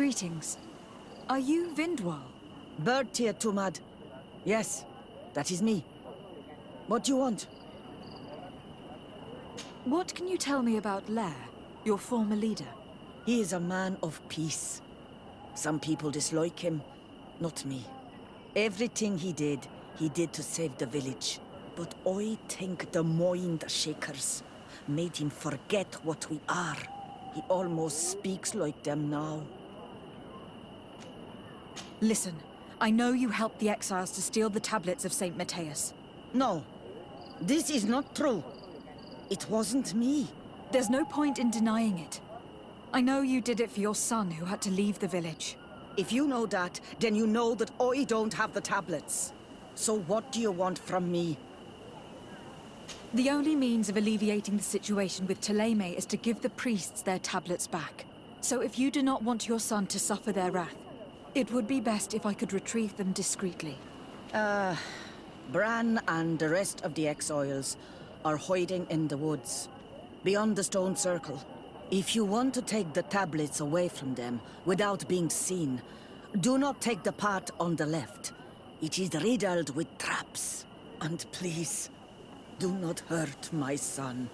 Greetings. Are you Vedvilvie? Bird Tir Dob. Yes, that is me. What do you want? What can you tell me about Lair, your former leader? He is a man of peace. Some people dislike him, not me. Everything he did to save the village. But I think the mind shakers made him forget what we are. He almost speaks like them now. Listen, I know you helped the exiles to steal the tablets of Saint Mathues. No, this is not true. It wasn't me. There's no point in denying it. I know you did it for your son who had to leave the village. If you know that, then you know that I don't have the tablets. So what do you want from me? The only means of alleviating the situation with Theleme is to give the priests their tablets back. So if you do not want your son to suffer their wrath, it would be best if I could retrieve them discreetly. Bran and the rest of the exiles are hiding in the woods, beyond the stone circle. If you want to take the tablets away from them without being seen, do not take the path on the left. It is riddled with traps. And please, do not hurt my son.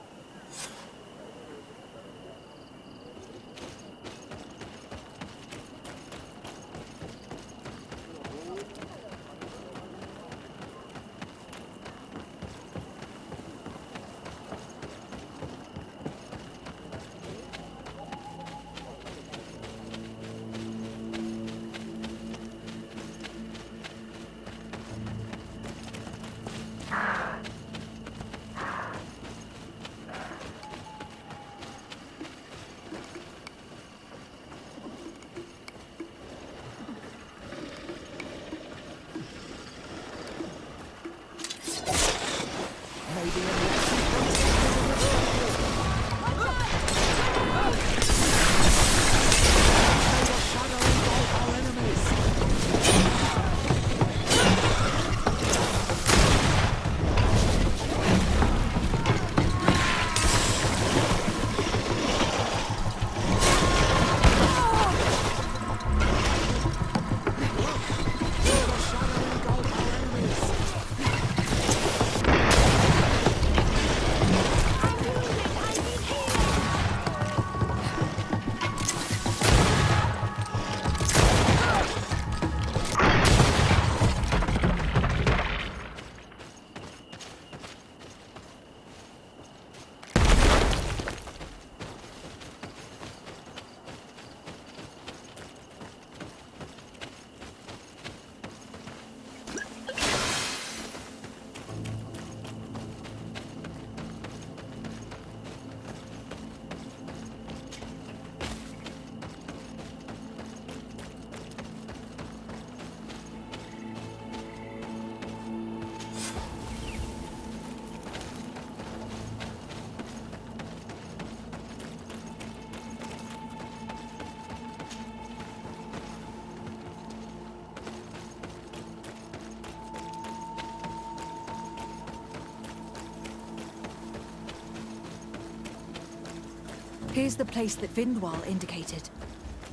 Here's the place that Vedvilvie indicated.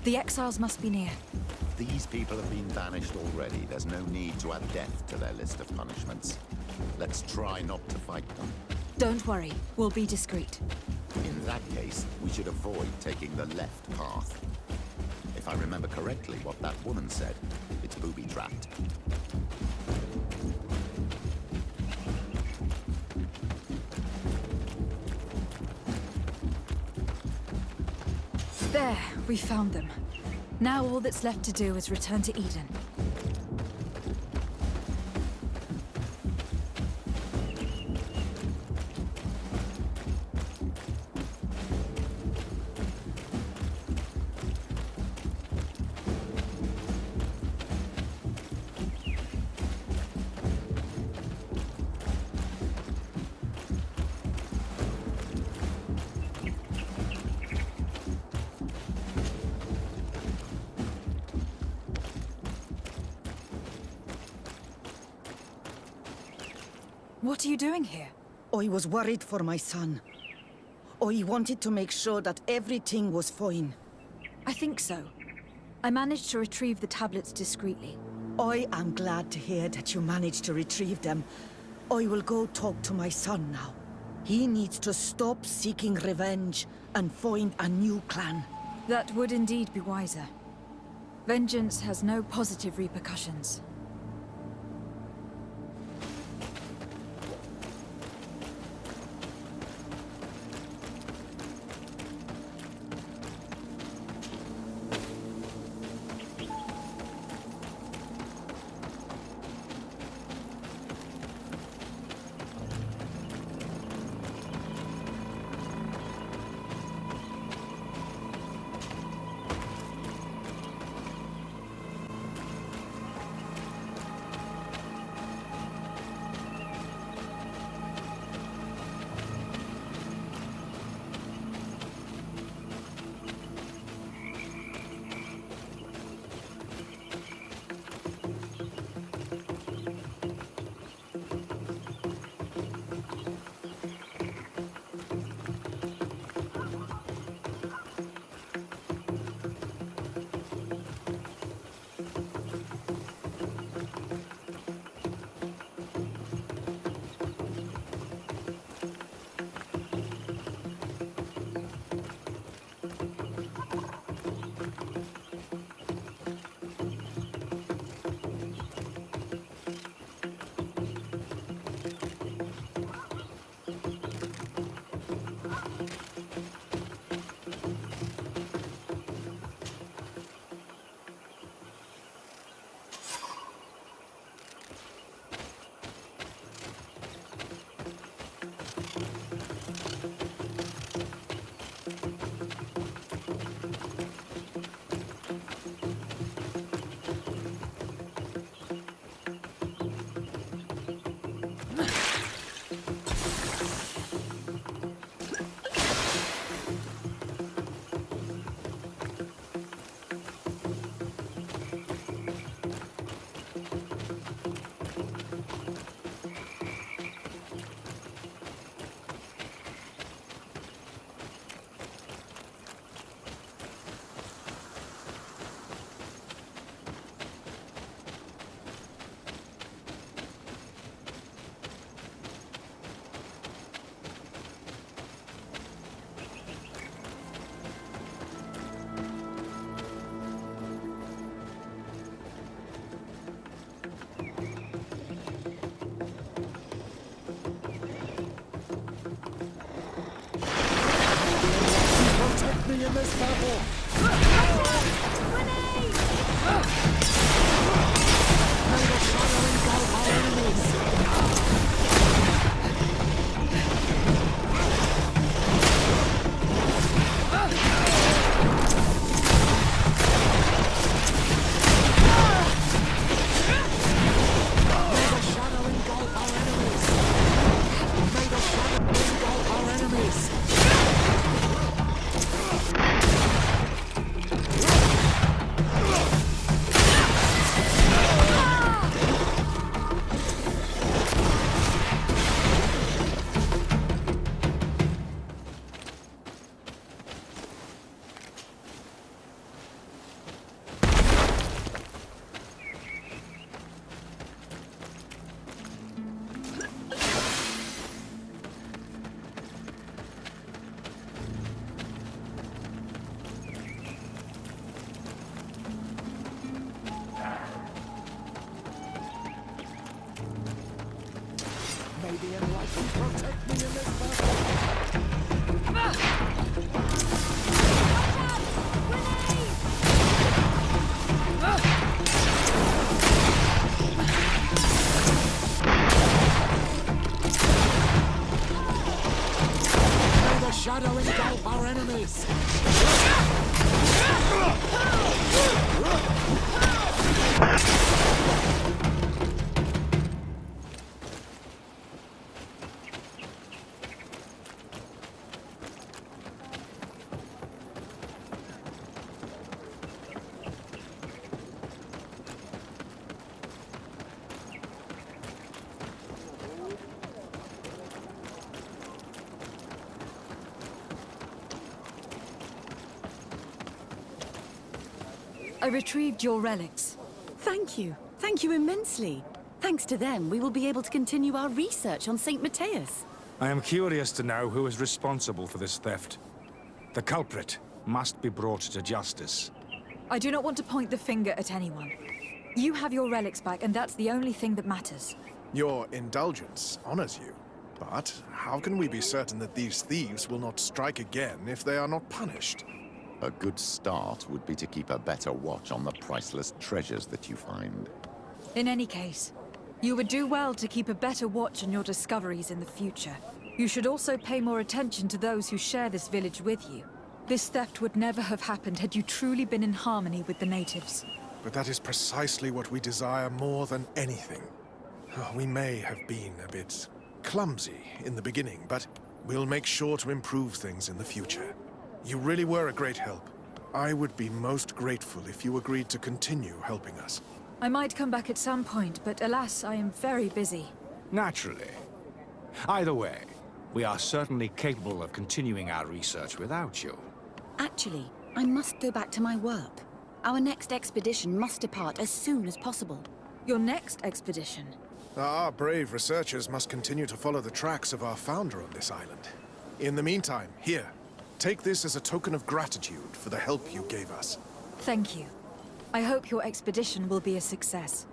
The exiles must be near. These people have been banished already. There's no need to add death to their list of punishments. Let's try not to fight them. Don't worry, we'll be discreet. In that case, we should avoid taking the left path. If I remember correctly what that woman said, it's booby-trapped. There, we found them. Now all that's left to do is return to Eden. What are you doing here? I was worried for my son. I wanted to make sure that everything was fine. I think so. I managed to retrieve the tablets discreetly. I am glad to hear that you managed to retrieve them. I will go talk to my son now. He needs to stop seeking revenge and find a new clan. That would indeed be wiser. Vengeance has no positive repercussions. In this battle! May the shadow engulf our enemies! May the shadow engulf our enemies! May the shadow engulf our enemies! May the enlightened protect me in this battle! May the shadow engulf our enemies! I retrieved your relics. Thank you. Thank you immensely. Thanks to them, we will be able to continue our research on St. Mathues. I am curious to know who is responsible for this theft. The culprit must be brought to justice. I do not want to point the finger at anyone. You have your relics back, and that's the only thing that matters. Your indulgence honors you. But how can we be certain that these thieves will not strike again if they are not punished? A good start would be to keep a better watch on the priceless treasures that you find. In any case, you would do well to keep a better watch on your discoveries in the future. You should also pay more attention to those who share this village with you. This theft would never have happened had you truly been in harmony with the natives. But that is precisely what we desire more than anything. We may have been a bit clumsy in the beginning, but we'll make sure to improve things in the future. You really were a great help. I would be most grateful if you agreed to continue helping us. I might come back at some point, but alas, I am very busy. Naturally. Either way, we are certainly capable of continuing our research without you. Actually, I must go back to my work. Our next expedition must depart as soon as possible. Your next expedition? Our brave researchers must continue to follow the tracks of our founder on this island. In the meantime, here, take this as a token of gratitude for the help you gave us. Thank you. I hope your expedition will be a success.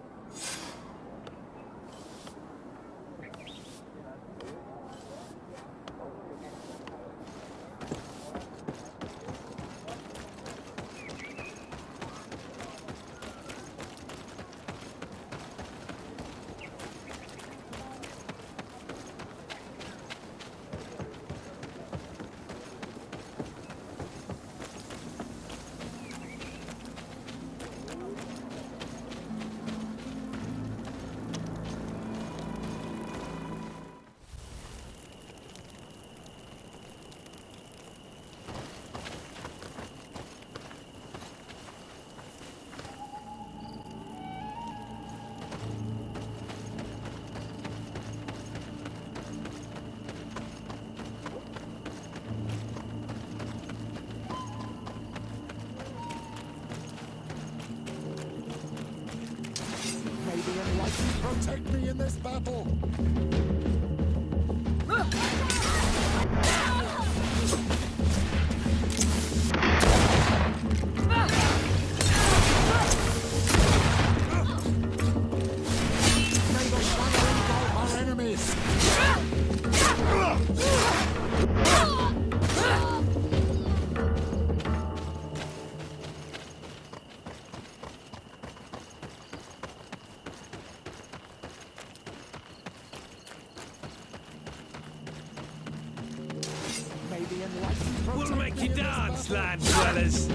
May the Enlightened protect me in this battle! May the shadow engulf our enemies! May the Enlightened protect We'll make me you in this dance, battle. land dwellers!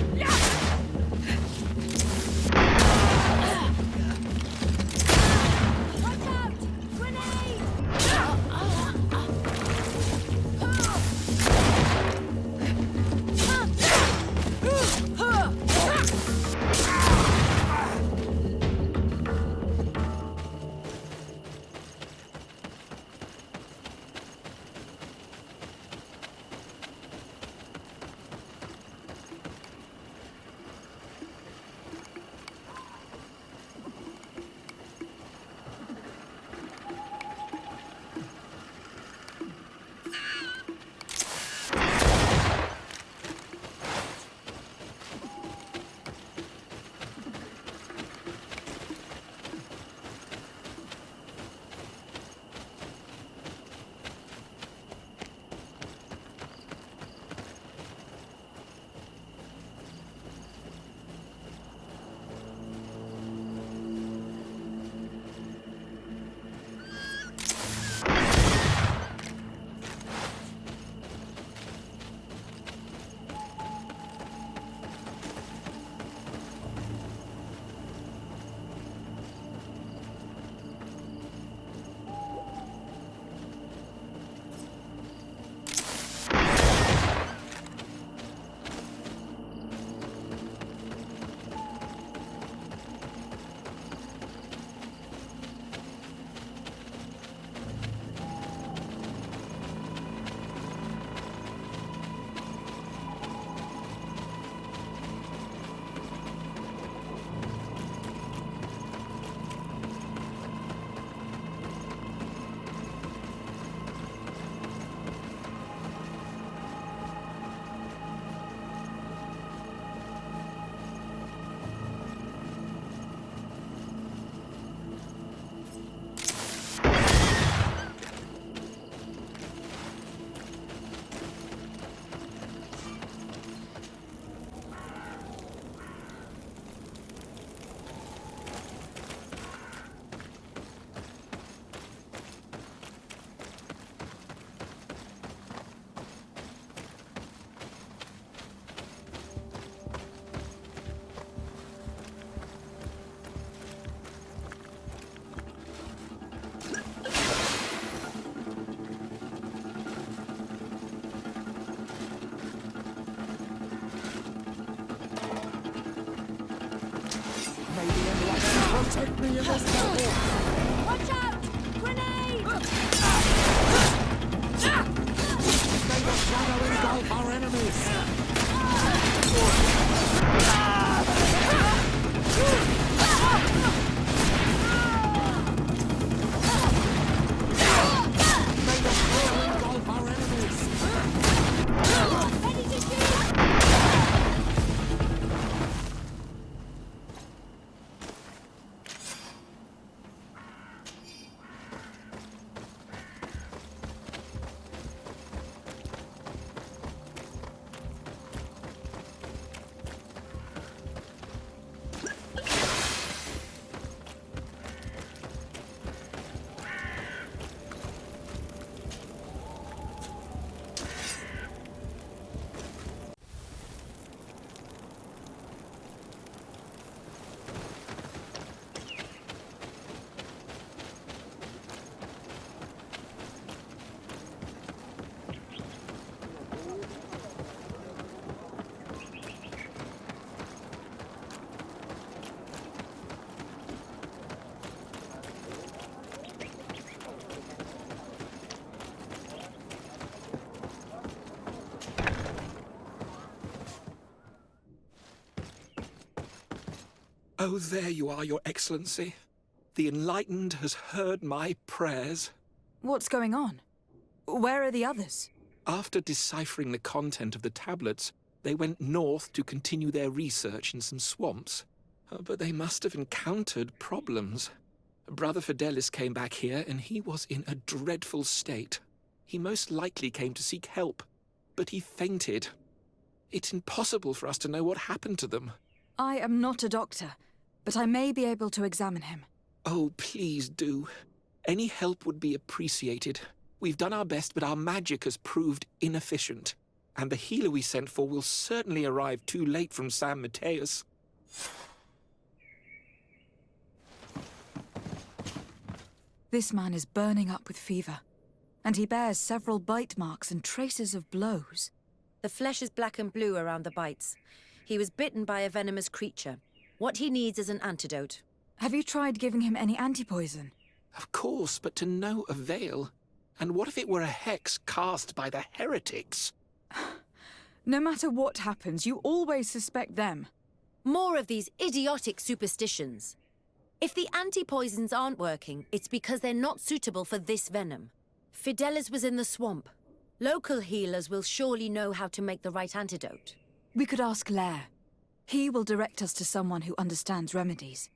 Take me in this battle! Watch out! Grenade! May the shadow engulf our enemies! May the shadow engulf our enemies! Ready to shoot! Oh, there you are, Your Excellency. The Enlightened has heard my prayers. What's going on? Where are the others? After deciphering the content of the tablets, they went north to continue their research in some swamps. But they must have encountered problems. Brother Fidelis came back here, and he was in a dreadful state. He most likely came to seek help, but he fainted. It's impossible for us to know what happened to them. I am not a doctor, but I may be able to examine him. Oh, please do. Any help would be appreciated. We've done our best, but our magic has proved inefficient. And the healer we sent for will certainly arrive too late from San Mathues. This man is burning up with fever, and he bears several bite marks and traces of blows. The flesh is black and blue around the bites. He was bitten by a venomous creature. What he needs is an antidote. Have you tried giving him any antipoison? Of course, but to no avail. And what if it were a hex cast by the heretics? No matter what happens, you always suspect them. More of these idiotic superstitions. If the anti-poisons aren't working, it's because they're not suitable for this venom. Fidelis was in the swamp. Local healers will surely know how to make the right antidote. We could ask Lair. He will direct us to someone who understands remedies.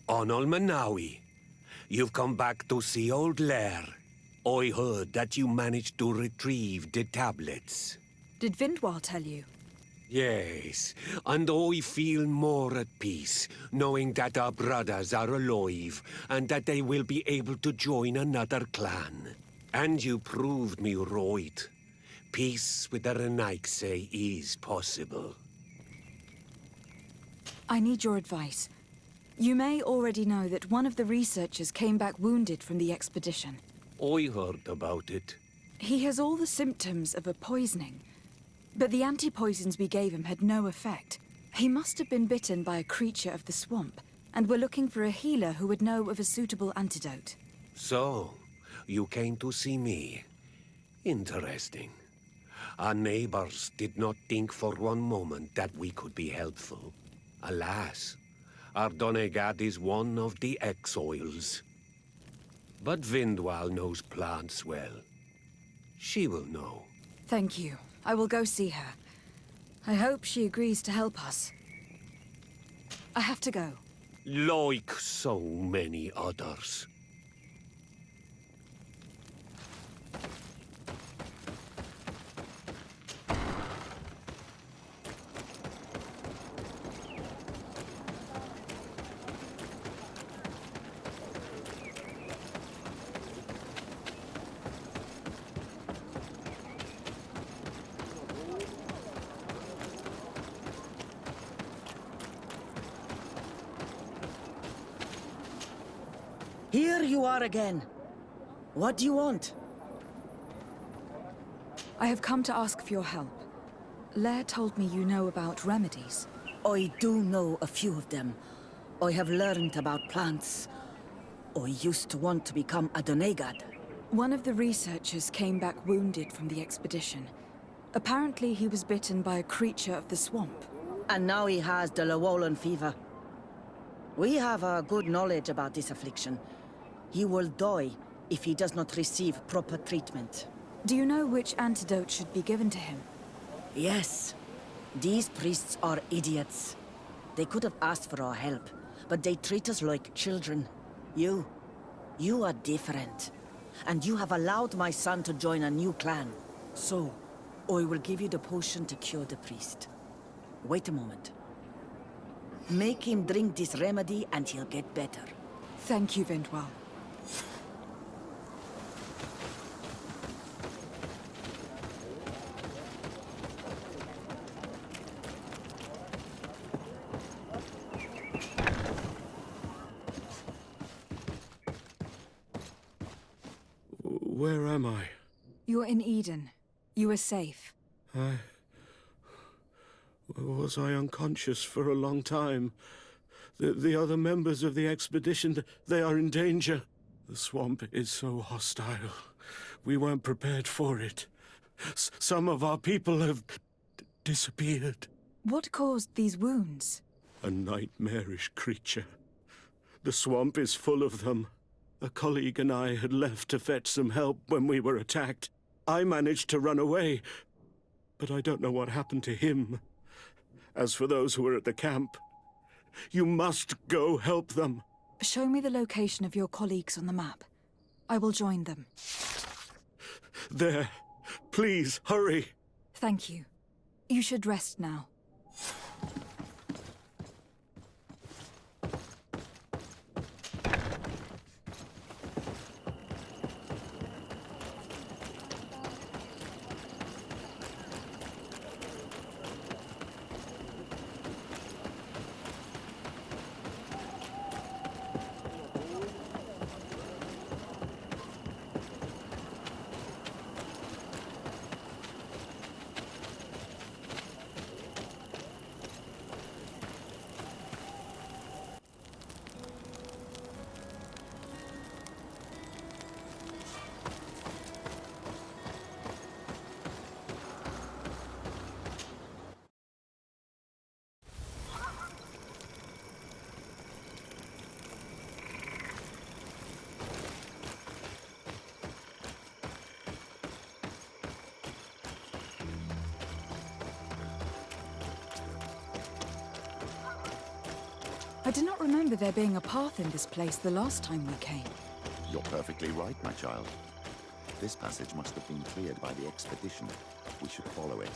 Onol Manawi, you've come back to see old Lair. I heard that you managed to retrieve the tablets. Did Vedvilvie tell you? Yes, and I feel more at peace, knowing that our brothers are alive, and that they will be able to join another clan. And you proved me right. Peace with the Renaigse is possible. I need your advice. You may already know that one of the researchers came back wounded from the expedition. I heard about it. He has all the symptoms of a poisoning, but the anti-poisons we gave him had no effect. He must have been bitten by a creature of the swamp, and we're looking for a healer who would know of a suitable antidote. So, you came to see me. Interesting. Our neighbors did not think for one moment that we could be helpful. Alas, our Donegat is one of the exiles. But Vedvilvie knows plants well. She will know. Thank you. I will go see her. I hope she agrees to help us. I have to go. Like so many others. Here you are again. What do you want? I have come to ask for your help. Lair told me you know about remedies. I do know a few of them. I have learned about plants. I used to want to become a Donegad. One of the researchers came back wounded from the expedition. Apparently he was bitten by a creature of the swamp. And now he has the Llewellyn fever. We have a good knowledge about this affliction. He will die if he does not receive proper treatment. Do you know which antidote should be given to him? Yes. These priests are idiots. They could have asked for our help, but they treat us like children. You are different. And you have allowed my son to join a new clan. So, I will give you the potion to cure the priest. Wait a moment. Make him drink this remedy and he'll get better. Thank you, Vedvilvie. Where am I? You're in Eden. You are safe. Was I unconscious for a long time? The other members of the expedition, they are in danger. The swamp is so hostile. We weren't prepared for it. Some of our people have disappeared. What caused these wounds? A nightmarish creature. The swamp is full of them. A colleague and I had left to fetch some help when we were attacked. I managed to run away, but I don't know what happened to him. As for those who are at the camp, you must go help them. Show me the location of your colleagues on the map. I will join them. There. Please, hurry. Thank you. You should rest now. I do not remember there being a path in this place the last time we came. You're perfectly right, my child. This passage must have been cleared by the expedition. We should follow it.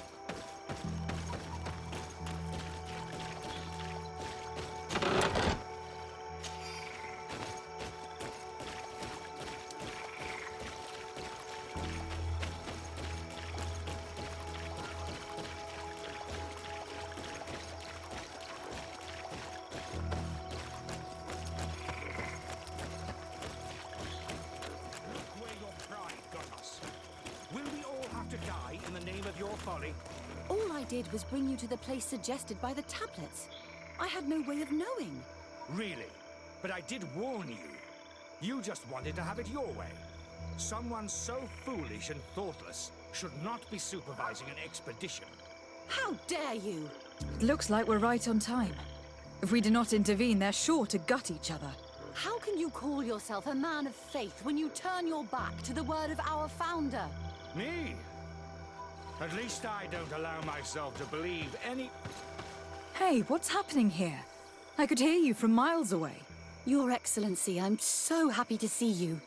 All I did was bring you to the place suggested by the tablets. I had no way of knowing. Really? But I did warn you. You just wanted to have it your way. Someone so foolish and thoughtless should not be supervising an expedition. How dare you! It looks like we're right on time. If we do not intervene, they're sure to gut each other. How can you call yourself a man of faith when you turn your back to the word of our founder? Me? At least I don't allow myself to believe any... Hey, what's happening here? I could hear you from miles away. Your Excellency, I'm so happy to see you.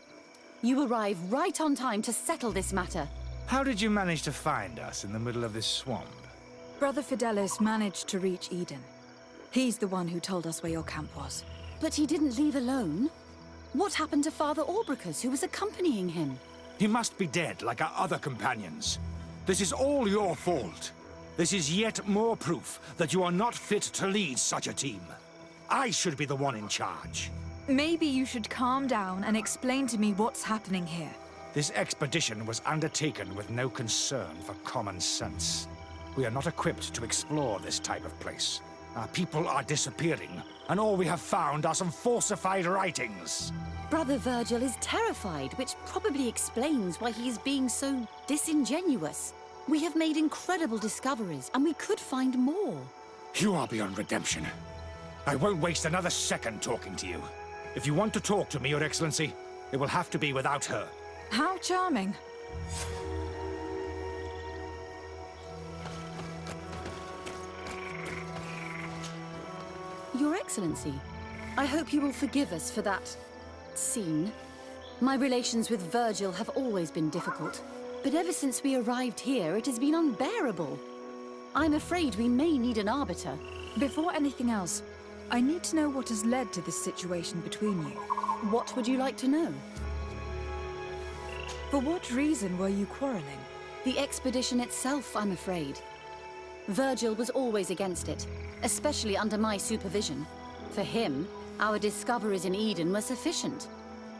You arrive right on time to settle this matter. How did you manage to find us in the middle of this swamp? Brother Fidelis managed to reach Eden. He's the one who told us where your camp was. But he didn't leave alone. What happened to Father Orbricus, who was accompanying him? He must be dead, like our other companions. This is all your fault. This is yet more proof that you are not fit to lead such a team. I should be the one in charge. Maybe you should calm down and explain to me what's happening here. This expedition was undertaken with no concern for common sense. We are not equipped to explore this type of place. Our people are disappearing, and all we have found are some falsified writings. Brother Virgil is terrified, which probably explains why he is being so disingenuous. We have made incredible discoveries, and we could find more. You are beyond redemption. I won't waste another second talking to you. If you want to talk to me, Your Excellency, it will have to be without her. How charming. Your Excellency, I hope you will forgive us for that scene. My relations with Virgil have always been difficult, but ever since we arrived here, it has been unbearable. I'm afraid we may need an arbiter. Before anything else, I need to know what has led to this situation between you. What would you like to know? For what reason were you quarreling? The expedition itself, I'm afraid. Virgil was always against it, especially under my supervision. For him, our discoveries in Eden were sufficient.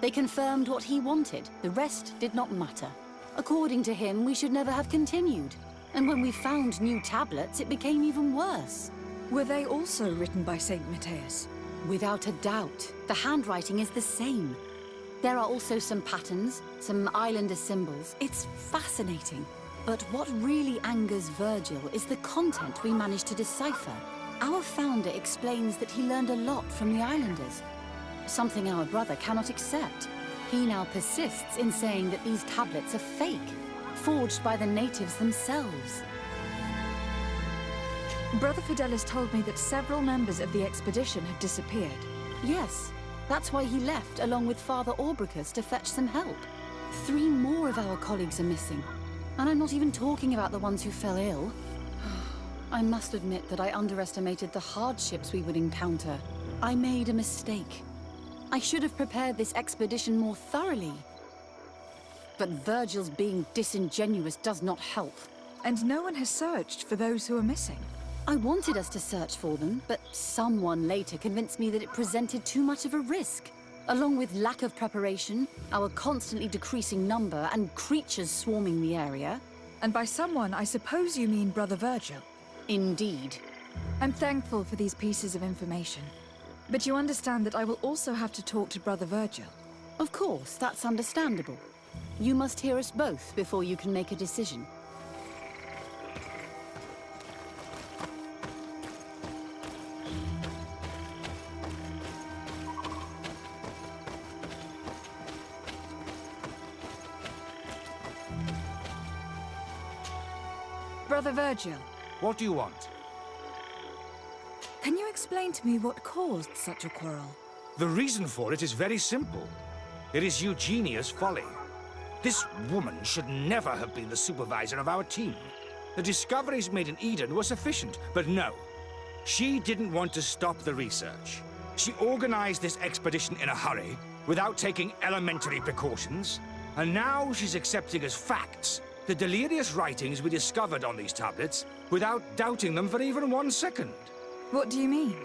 They confirmed what he wanted. The rest did not matter. According to him, we should never have continued. And when we found new tablets, it became even worse. Were they also written by Saint Mathues? Without a doubt. The handwriting is the same. There are also some patterns, some islander symbols. It's fascinating. But what really angers Virgil is the content we managed to decipher. Our founder explains that he learned a lot from the islanders, something our brother cannot accept. He now persists in saying that these tablets are fake, forged by the natives themselves. Brother Fidelis told me that several members of the expedition have disappeared. Yes, that's why he left along with Father Orbricus to fetch some help. 3 more of our colleagues are missing. And I'm not even talking about the ones who fell ill. I must admit that I underestimated the hardships we would encounter. I made a mistake. I should have prepared this expedition more thoroughly. But Virgil's being disingenuous does not help. And no one has searched for those who are missing. I wanted us to search for them, but someone later convinced me that it presented too much of a risk. Along with lack of preparation, our constantly decreasing number, and creatures swarming the area. And by someone, I suppose you mean Brother Virgil. Indeed. I'm thankful for these pieces of information. But you understand that I will also have to talk to Brother Virgil. Of course, that's understandable. You must hear us both before you can make a decision. Brother Virgil. What do you want? Can you explain to me what caused such a quarrel? The reason for it is very simple. It is Eugenia's folly. This woman should never have been the supervisor of our team. The discoveries made in Eden were sufficient, but no. She didn't want to stop the research. She organized this expedition in a hurry, without taking elementary precautions, and now she's accepting as facts the delirious writings we discovered on these tablets without doubting them for even 1 second. What do you mean?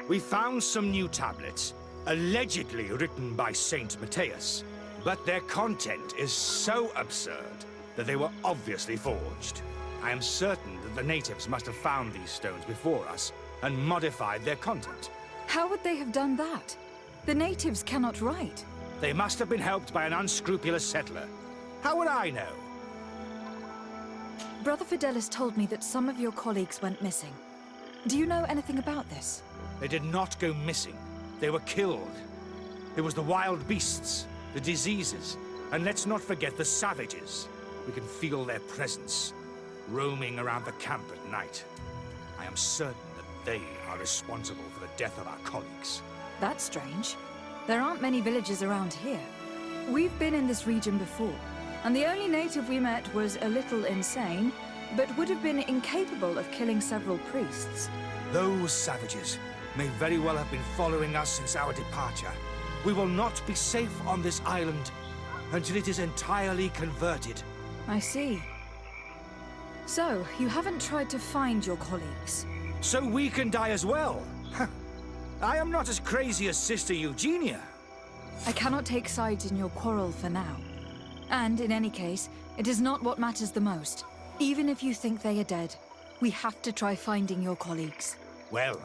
We found some new tablets, allegedly written by Saint Mathues, but their content is so absurd that they were obviously forged. I am certain that the natives must have found these stones before us and modified their content. How would they have done that? The natives cannot write. They must have been helped by an unscrupulous settler. How would I know? Brother Fidelis told me that some of your colleagues went missing. Do you know anything about this? They did not go missing. They were killed. It was the wild beasts, the diseases, and let's not forget the savages. We can feel their presence, roaming around the camp at night. I am certain that they are responsible for the death of our colleagues. That's strange. There aren't many villages around here. We've been in this region before, and the only native we met was a little insane, but would have been incapable of killing several priests. Those savages may very well have been following us since our departure. We will not be safe on this island until it is entirely converted. I see. So, you haven't tried to find your colleagues? So we can die as well? I am not as crazy as Sister Eugenia. I cannot take sides in your quarrel for now. And in any case, it is not what matters the most. Even if you think they are dead, we have to try finding your colleagues. Well,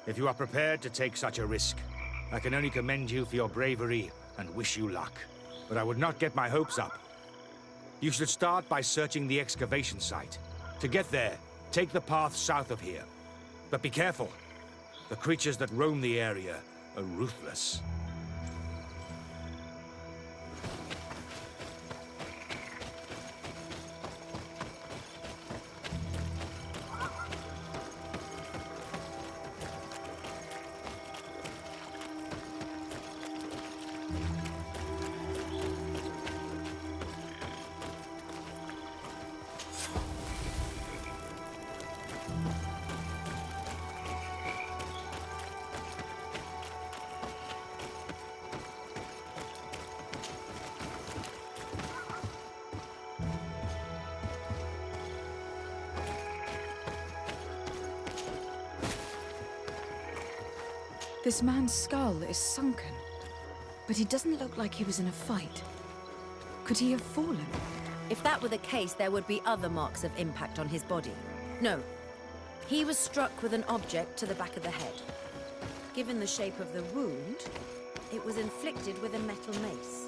if you are prepared to take such a risk, I can only commend you for your bravery and wish you luck. But I would not get my hopes up. You should start by searching the excavation site. To get there, take the path south of here. But be careful. The creatures that roam the area are ruthless. This man's skull is sunken, but he doesn't look like he was in a fight. Could he have fallen? If that were the case, there would be other marks of impact on his body. No. He was struck with an object to the back of the head. Given the shape of the wound, it was inflicted with a metal mace.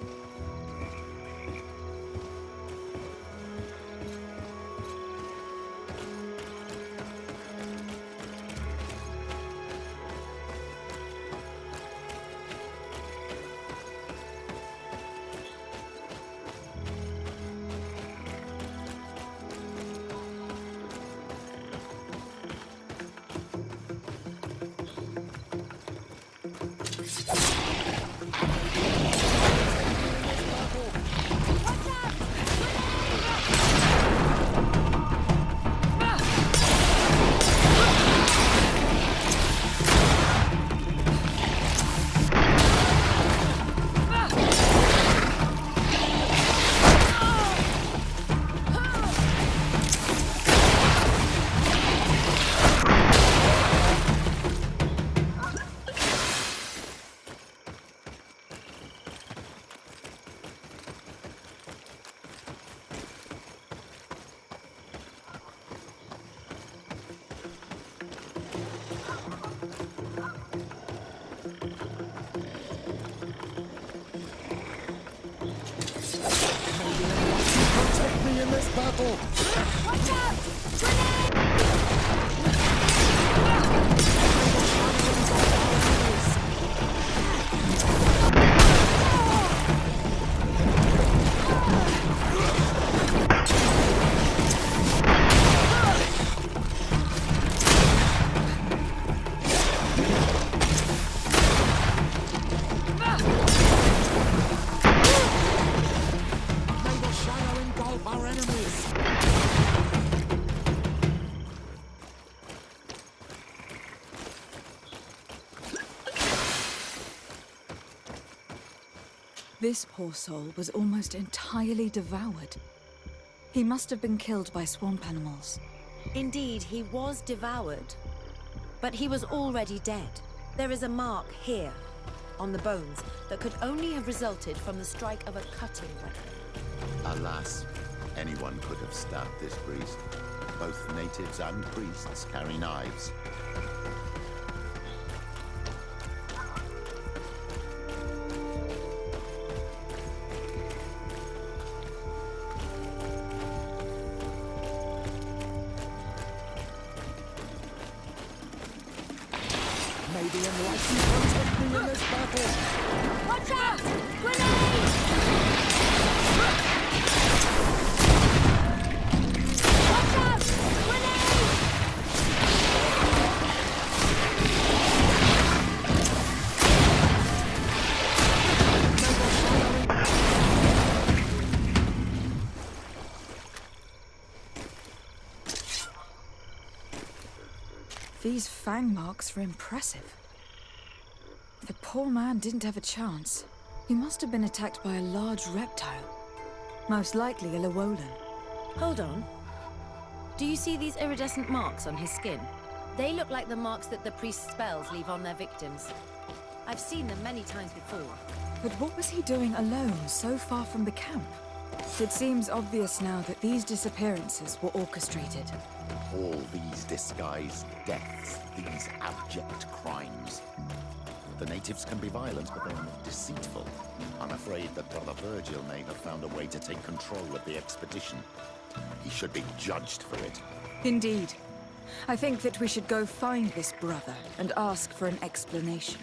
This poor soul was almost entirely devoured. He must have been killed by swamp animals. Indeed, he was devoured. But he was already dead. There is a mark here, on the bones, that could only have resulted from the strike of a cutting weapon. Alas, anyone could have stabbed this priest. Both natives and priests carry knives. May the enlightened protect me in this battle! Watch out! Grenade! Watch out! Grenade! These fang marks are impressive. The poor man didn't have a chance. He must have been attacked by a large reptile. Most likely a Llewellyn. Hold on. Do you see these iridescent marks on his skin? They look like the marks that the priest's spells leave on their victims. I've seen them many times before. But what was he doing alone, so far from the camp? It seems obvious now that these disappearances were orchestrated. All these disguised deaths, these abject crimes. The natives can be violent, but they are not deceitful. I'm afraid that Brother Virgil may have found a way to take control of the expedition. He should be judged for it. Indeed. I think that we should go find this brother and ask for an explanation.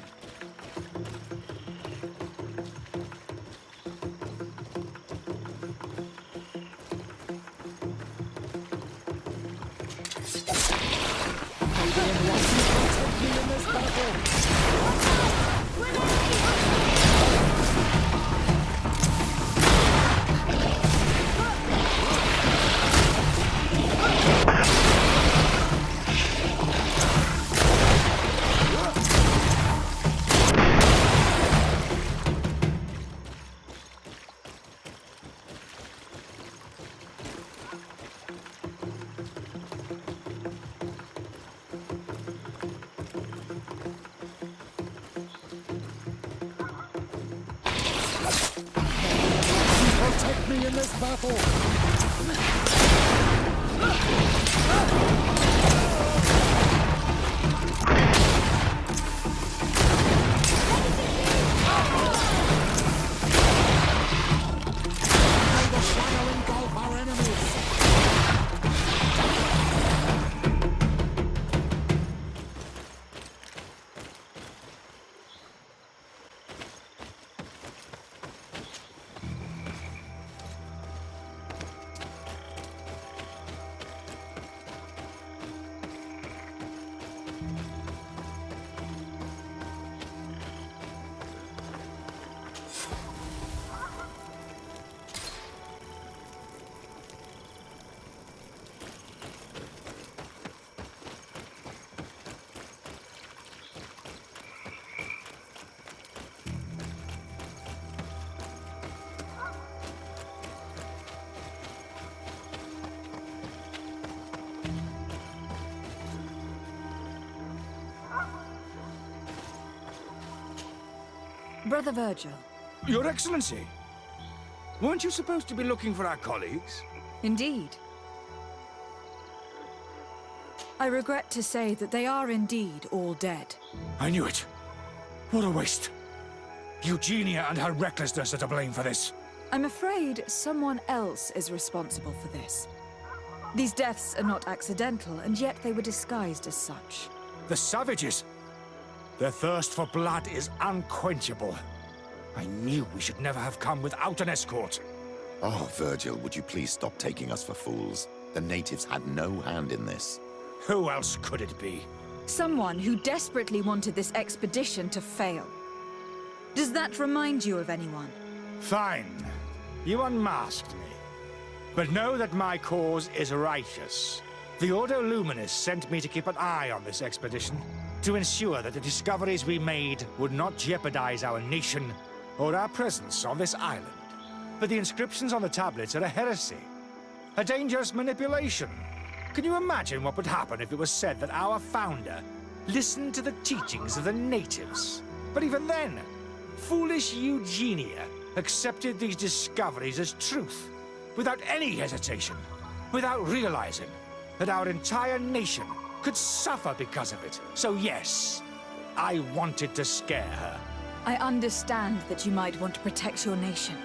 Protect me in this battle! May the shadow engulf our enemies! Brother Virgil. Your Excellency! Weren't you supposed to be looking for our colleagues? Indeed. I regret to say that they are indeed all dead. I knew it. What a waste. Eugenia and her recklessness are to blame for this. I'm afraid someone else is responsible for this. These deaths are not accidental, and yet they were disguised as such. The savages! Their thirst for blood is unquenchable. I knew we should never have come without an escort. Oh, Virgil, would you please stop taking us for fools? The natives had no hand in this. Who else could it be? Someone who desperately wanted this expedition to fail. Does that remind you of anyone? Fine. You unmasked me. But know that my cause is righteous. The Ordo Luminis sent me to keep an eye on this expedition, to ensure that the discoveries we made would not jeopardize our nation or our presence on this island. But the inscriptions on the tablets are a heresy, a dangerous manipulation. Can you imagine what would happen if it was said that our founder listened to the teachings of the natives? But even then, foolish Eugenia accepted these discoveries as truth, without any hesitation, without realizing that our entire nation could suffer because of it. So yes, I wanted to scare her. I understand that you might want to protect your nation,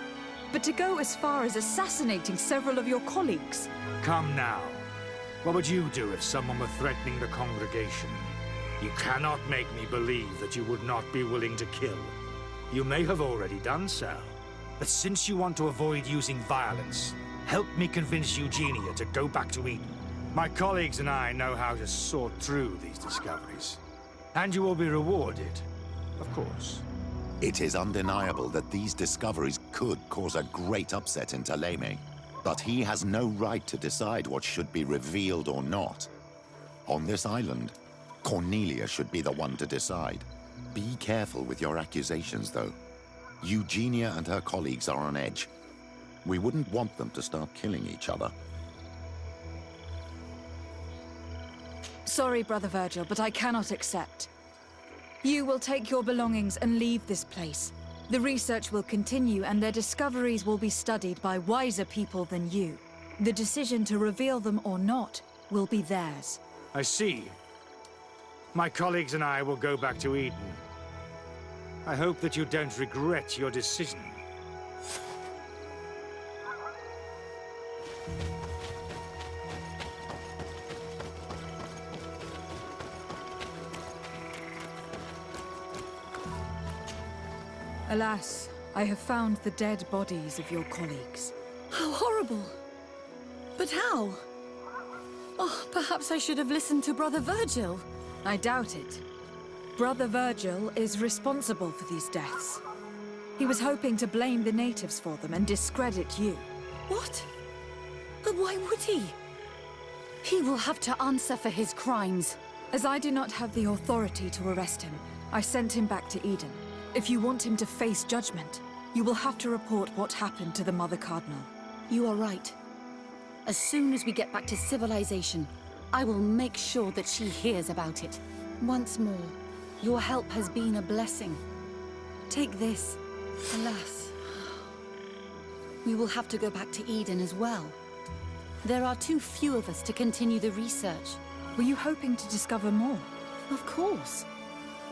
but to go as far as assassinating several of your colleagues... Come now. What would you do if someone were threatening the congregation? You cannot make me believe that you would not be willing to kill. You may have already done so. But since you want to avoid using violence, help me convince Eugenia to go back to Eden. My colleagues and I know how to sort through these discoveries. And you will be rewarded, of course. It is undeniable that these discoveries could cause a great upset in Theleme. But he has no right to decide what should be revealed or not. On this island, Cornelia should be the one to decide. Be careful with your accusations, though. Eugenia and her colleagues are on edge. We wouldn't want them to start killing each other. Sorry, Brother Virgil, but I cannot accept. You will take your belongings and leave this place. The research will continue, and their discoveries will be studied by wiser people than you. The decision to reveal them or not will be theirs. I see. My colleagues and I will go back to Eden. I hope that you don't regret your decision. Alas, I have found the dead bodies of your colleagues. How horrible! But how? Oh, perhaps I should have listened to Brother Virgil. I doubt it. Brother Virgil is responsible for these deaths. He was hoping to blame the natives for them and discredit you. What? But why would he? He will have to answer for his crimes. As I do not have the authority to arrest him, I sent him back to Eden. If you want him to face judgment, you will have to report what happened to the Mother Cardinal. You are right. As soon as we get back to civilization, I will make sure that she hears about it. Once more, your help has been a blessing. Take this. Alas, we will have to go back to Eden as well. There are too few of us to continue the research. Were you hoping to discover more? Of course.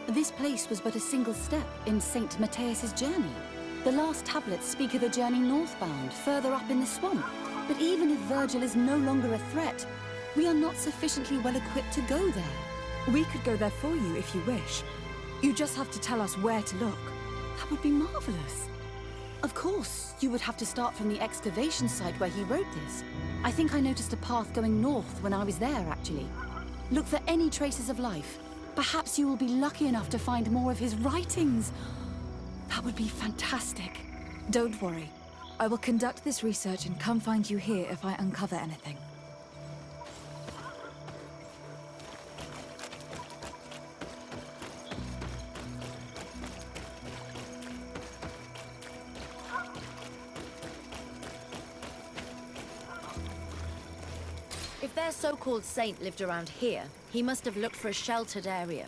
This place was but a single step in St. Mathues' journey. The last tablets speak of a journey northbound, further up in the swamp. But even if Virgil is no longer a threat, we are not sufficiently well equipped to go there. We could go there for you if you wish. You just have to tell us where to look. That would be marvelous. Of course, you would have to start from the excavation site where he wrote this. I think I noticed a path going north when I was there, actually. Look for any traces of life. Perhaps you will be lucky enough to find more of his writings. That would be fantastic. Don't worry. I will conduct this research and come find you here if I uncover anything. If their so-called saint lived around here, he must have looked for a sheltered area.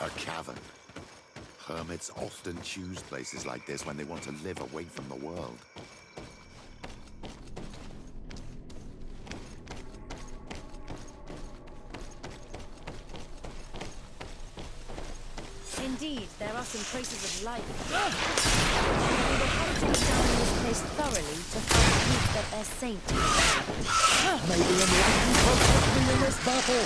A cavern. Hermits often choose places like this when they want to live away from the world. Indeed, there are some traces of life. We will hunt down this place thoroughly to find proof that their saint. May the enlightened protect me in this battle!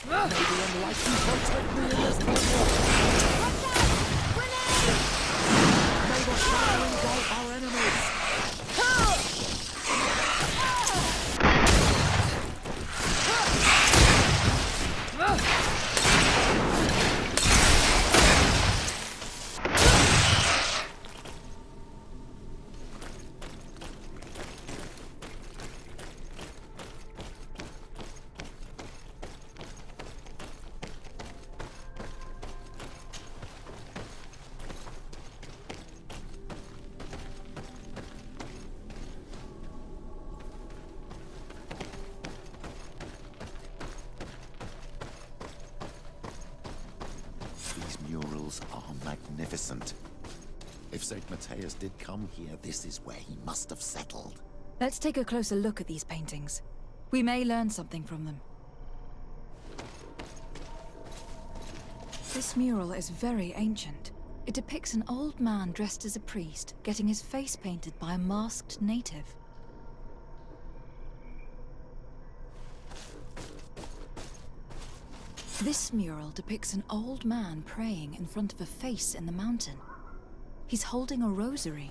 May the enlightened protect me in this battle! May the shadow engulf our enemies! These murals are magnificent. If St. Mathues did come here, this is where he must have settled. Let's take a closer look at these paintings. We may learn something from them. This mural is very ancient. It depicts an old man dressed as a priest, getting his face painted by a masked native. This mural depicts an old man praying in front of a face in the mountain. He's holding a rosary.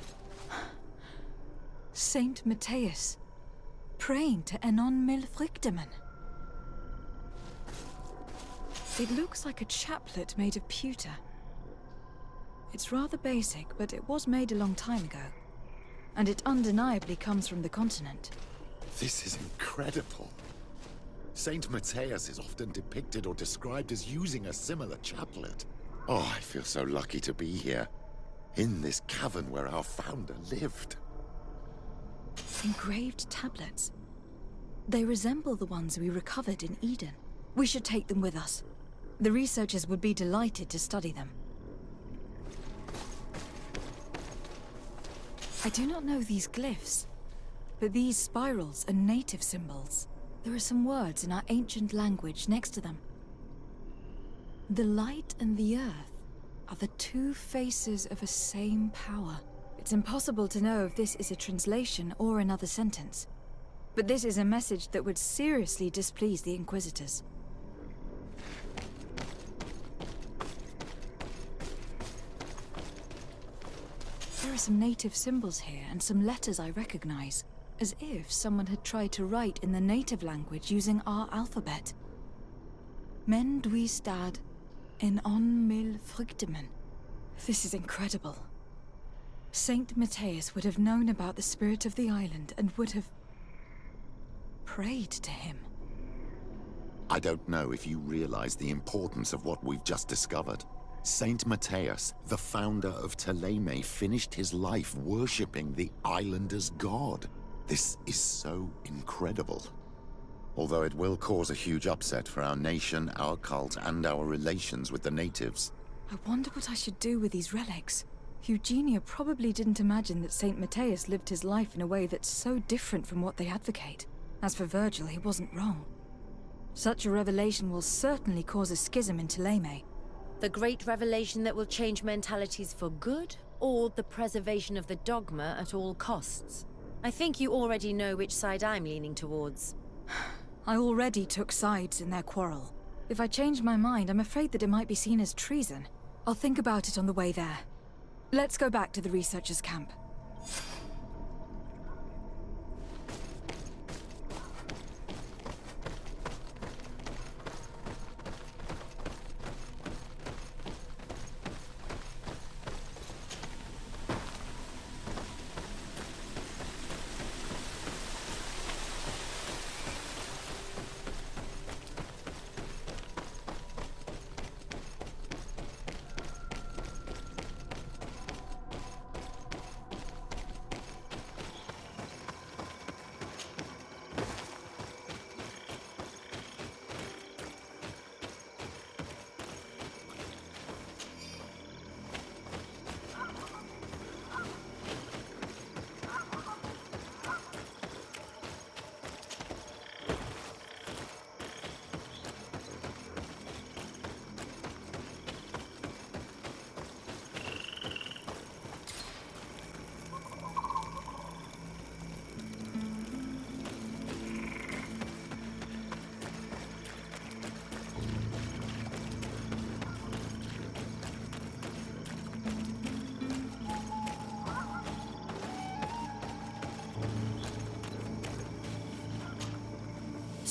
Saint Mathues, praying to Enon Mil Frichtemen. It looks like a chaplet made of pewter. It's rather basic, but it was made a long time ago. And it undeniably comes from the continent. This is incredible. Saint Mathues is often depicted or described as using a similar chaplet. Oh, I feel so lucky to be here, in this cavern where our founder lived. Engraved tablets. They resemble the ones we recovered in Eden. We should take them with us. The researchers would be delighted to study them. I do not know these glyphs, but these spirals are native symbols. There are some words in our ancient language next to them. The light and the earth are the two faces of a same power. It's impossible to know if this is a translation or another sentence. But this is a message that would seriously displease the Inquisitors. There are some native symbols here and some letters I recognize, as if someone had tried to write in the native language using our alphabet. Men duistad en on mil frichtemen. This is incredible. Saint Mathues would have known about the spirit of the island and would have prayed to him. I don't know if you realize the importance of what we've just discovered. Saint Mathues, the founder of Theleme, finished his life worshipping the islanders' god. This is so incredible. Although it will cause a huge upset for our nation, our cult, and our relations with the natives. I wonder what I should do with these relics. Eugenia probably didn't imagine that Saint Mathues lived his life in a way that's so different from what they advocate. As for Virgil, he wasn't wrong. Such a revelation will certainly cause a schism in Theleme. The great revelation that will change mentalities for good, or the preservation of the dogma at all costs? I think you already know which side I'm leaning towards. I already took sides in their quarrel. If I change my mind, I'm afraid that it might be seen as treason. I'll think about it on the way there. Let's go back to the researchers' camp.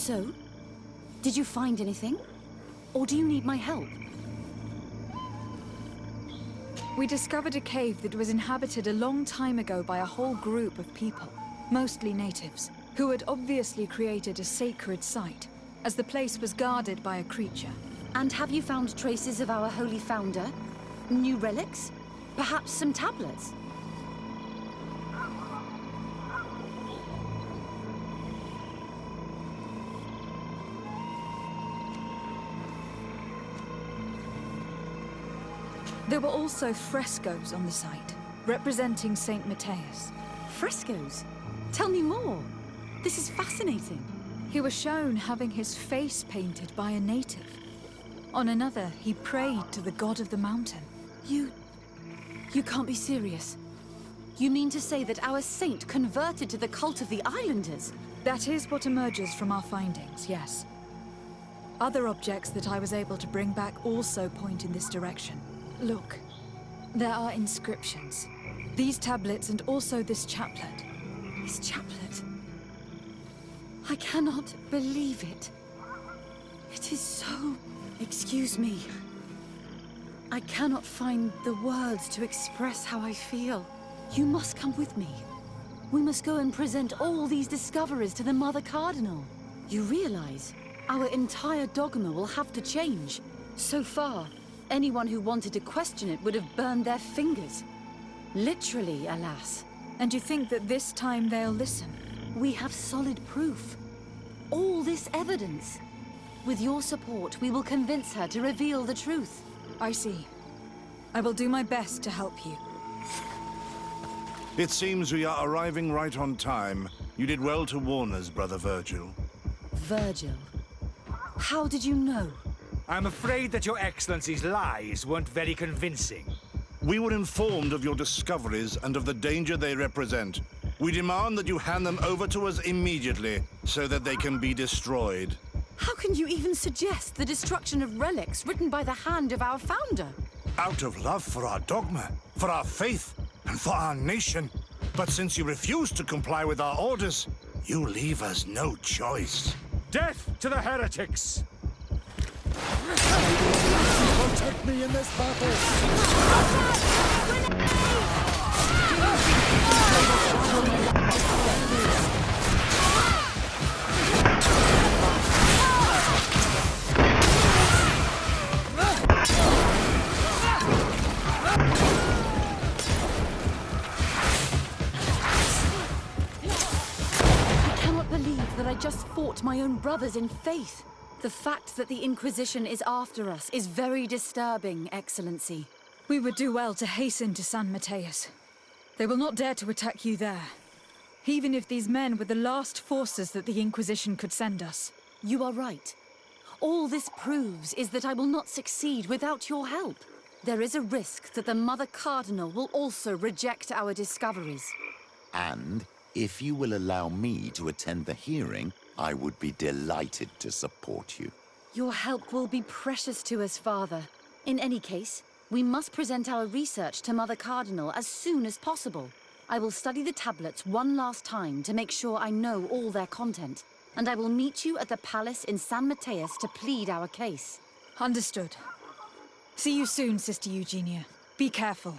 So, did you find anything? Or do you need my help? We discovered a cave that was inhabited a long time ago by a whole group of people, mostly natives, who had obviously created a sacred site, as the place was guarded by a creature. And have you found traces of our holy founder? New relics? Perhaps some tablets? There were also frescoes on the site, representing Saint Mathues. Frescoes? Tell me more. This is fascinating. He was shown having his face painted by a native. On another, he prayed to the god of the mountain. You can't be serious. You mean to say that our saint converted to the cult of the Islanders? That is what emerges from our findings, yes. Other objects that I was able to bring back also point in this direction. Look, there are inscriptions. These tablets and also this chaplet. This chaplet? I cannot believe it. It is so... Excuse me. I cannot find the words to express how I feel. You must come with me. We must go and present all these discoveries to the Mother Cardinal. You realize our entire dogma will have to change. So far, anyone who wanted to question it would have burned their fingers. Literally, alas. And you think that this time they'll listen? We have solid proof. All this evidence. With your support, we will convince her to reveal the truth. I see. I will do my best to help you. It seems we are arriving right on time. You did well to warn us, Brother Virgil. Virgil? How did you know? I'm afraid that your Excellency's lies weren't very convincing. We were informed of your discoveries and of the danger they represent. We demand that you hand them over to us immediately, so that they can be destroyed. How can you even suggest the destruction of relics written by the hand of our founder? Out of love for our dogma, for our faith, and for our nation. But since you refuse to comply with our orders, you leave us no choice. Death to the heretics! Protect me in this battle! I just fought my own brothers in faith. The fact that the Inquisition is after us is very disturbing, Excellency. We would do well to hasten to San Mathues. They will not dare to attack you there. Even if these men were the last forces that the Inquisition could send us. You are right. All this proves is that I will not succeed without your help. There is a risk that the Mother Cardinal will also reject our discoveries. And if you will allow me to attend the hearing, I would be delighted to support you. Your help will be precious to us, Father. In any case, we must present our research to Mother Cardinal as soon as possible. I will study the tablets one last time to make sure I know all their content. And I will meet you at the palace in San Mathues to plead our case. Understood. See you soon, Sister Eugenia. Be careful.